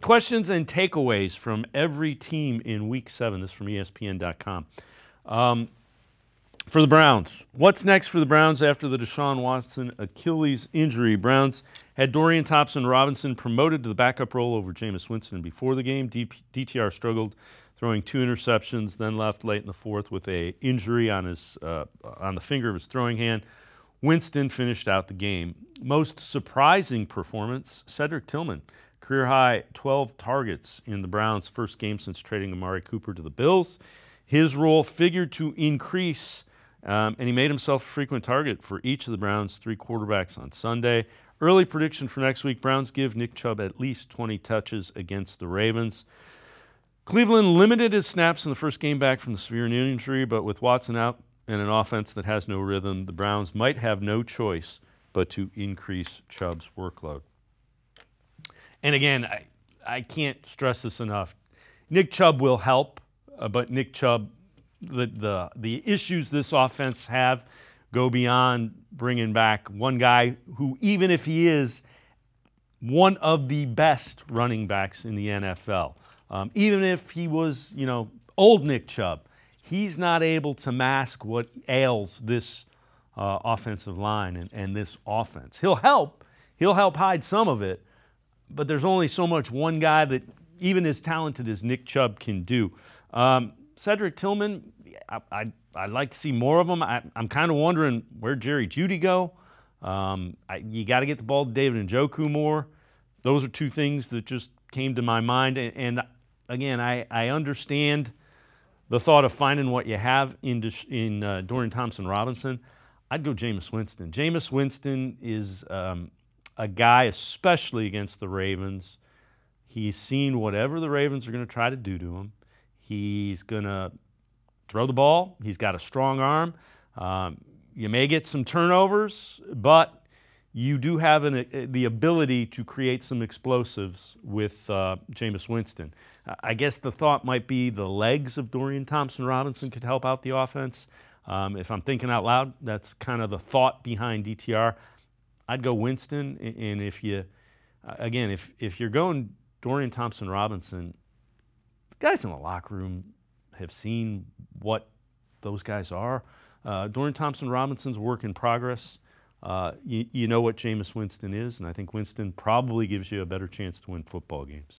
Questions and takeaways from every team in Week 7. This is from ESPN.com. For the Browns, what's next for the Browns after the Deshaun Watson Achilles injury? Browns had Dorian Thompson-Robinson promoted to the backup role over Jameis Winston before the game. DTR struggled, throwing 2 interceptions, then left late in the fourth with an injury on the finger of his throwing hand. Winston finished out the game. Most surprising performance, Cedric Tillman. Career-high 12 targets in the Browns' first game since trading Amari Cooper to the Bills. His role figured to increase, and he made himself a frequent target for each of the Browns' 3 quarterbacks on Sunday. Early prediction for next week, Browns give Nick Chubb at least 20 touches against the Ravens. Cleveland limited his snaps in the first game back from the severe knee injury, but with Watson out and an offense that has no rhythm, the Browns might have no choice but to increase Chubb's workload. And again, I can't stress this enough. Nick Chubb will help, but Nick Chubb, the issues this offense have go beyond bringing back one guy who, even if he is one of the best running backs in the NFL, even if he was, old Nick Chubb, he's not able to mask what ails this offensive line and this offense. He'll help hide some of it, but there's only so much one guy that even as talented as Nick Chubb can do. Cedric Tillman, I'd like to see more of him. I'm kind of wondering where Jerry Jeudy go. You got to get the ball to David Njoku more. Those are 2 things that just came to my mind. And again, I understand the thought of finding what you have in Dorian Thompson-Robinson. I'd go Jameis Winston. Jameis Winston is a guy, especially against the Ravens. He's seen whatever the Ravens are going to try to do to him. He's going to throw the ball. He's got a strong arm. You may get some turnovers, but you do have the ability to create some explosives with Jameis Winston. I guess the thought might be the legs of Dorian Thompson-Robinson could help out the offense. If I'm thinking out loud, that's kind of the thought behind DTR. I'd go Winston, and if you're going Dorian Thompson-Robinson, the guys in the locker room have seen what those guys are. Dorian Thompson-Robinson's a work in progress. You know what Jameis Winston is, and I think Winston probably gives you a better chance to win football games.